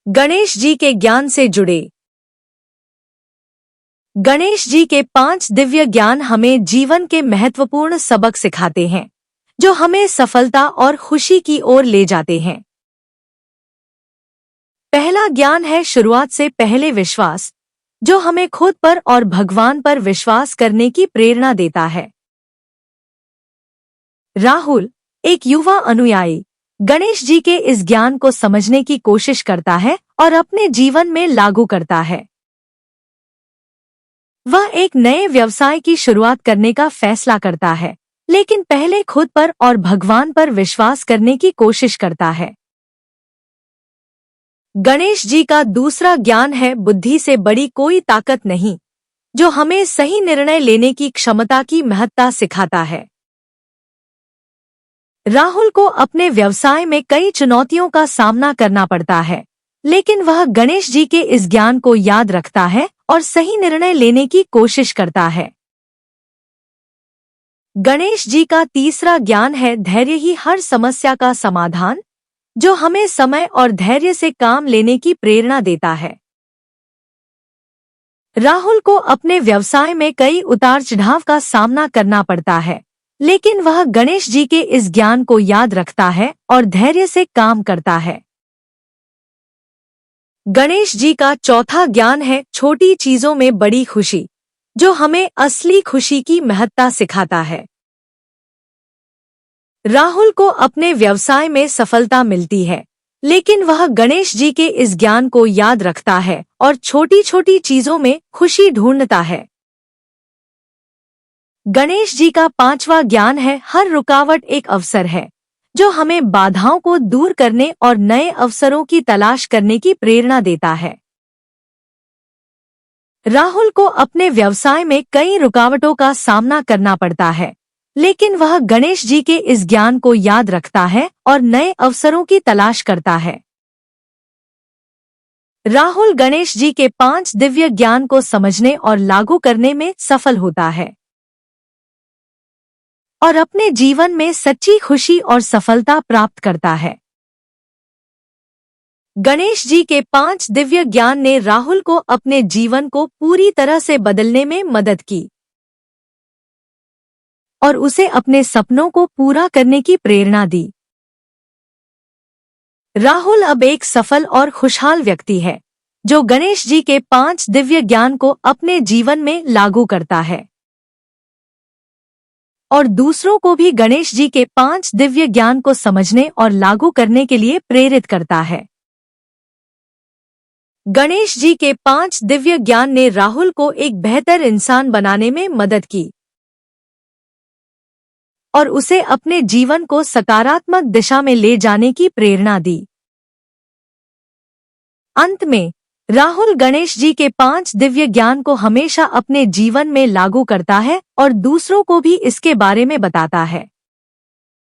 गणेश जी के ज्ञान से जुड़े। गणेश जी के 5 दिव्य ज्ञान हमें जीवन के महत्वपूर्ण सबक सिखाते हैं, जो हमें सफलता और खुशी की ओर ले जाते हैं। पहला ज्ञान है शुरुआत से पहले विश्वास, जो हमें खुद पर और भगवान पर विश्वास करने की प्रेरणा देता है। राहुल, एक युवा अनुयायी, गणेश जी के इस ज्ञान को समझने की कोशिश करता है और अपने जीवन में लागू करता है। वह एक नए व्यवसाय की शुरुआत करने का फैसला करता है, लेकिन पहले खुद पर और भगवान पर विश्वास करने की कोशिश करता है। गणेश जी का दूसरा ज्ञान है बुद्धि से बड़ी कोई ताकत नहीं, जो हमें सही निर्णय लेने की क्षमता की महत्ता सिखाता है। राहुल को अपने व्यवसाय में कई चुनौतियों का सामना करना पड़ता है, लेकिन वह गणेश जी के इस ज्ञान को याद रखता है और सही निर्णय लेने की कोशिश करता है। गणेश जी का तीसरा ज्ञान है धैर्य ही हर समस्या का समाधान, जो हमें समय और धैर्य से काम लेने की प्रेरणा देता है। राहुल को अपने व्यवसाय में कई उतार चढ़ाव का सामना करना पड़ता है, लेकिन वह गणेश जी के इस ज्ञान को याद रखता है और धैर्य से काम करता है। गणेश जी का चौथा ज्ञान है छोटी चीजों में बड़ी खुशी, जो हमें असली खुशी की महत्ता सिखाता है। राहुल को अपने व्यवसाय में सफलता मिलती है, लेकिन वह गणेश जी के इस ज्ञान को याद रखता है और छोटी छोटी चीजों में खुशी ढूंढता है। गणेश जी का पांचवा ज्ञान है हर रुकावट एक अवसर है, जो हमें बाधाओं को दूर करने और नए अवसरों की तलाश करने की प्रेरणा देता है। राहुल को अपने व्यवसाय में कई रुकावटों का सामना करना पड़ता है, लेकिन वह गणेश जी के इस ज्ञान को याद रखता है और नए अवसरों की तलाश करता है। राहुल गणेश जी के 5 दिव्य ज्ञान को समझने और लागू करने में सफल होता है और अपने जीवन में सच्ची खुशी और सफलता प्राप्त करता है। गणेश जी के 5 दिव्य ज्ञान ने राहुल को अपने जीवन को पूरी तरह से बदलने में मदद की और उसे अपने सपनों को पूरा करने की प्रेरणा दी। राहुल अब एक सफल और खुशहाल व्यक्ति है, जो गणेश जी के 5 दिव्य ज्ञान को अपने जीवन में लागू करता है और दूसरों को भी गणेश जी के 5 दिव्य ज्ञान को समझने और लागू करने के लिए प्रेरित करता है। गणेश जी के 5 दिव्य ज्ञान ने राहुल को एक बेहतर इंसान बनाने में मदद की और उसे अपने जीवन को सकारात्मक दिशा में ले जाने की प्रेरणा दी। अंत में, राहुल गणेश जी के 5 दिव्य ज्ञान को हमेशा अपने जीवन में लागू करता है और दूसरों को भी इसके बारे में बताता है।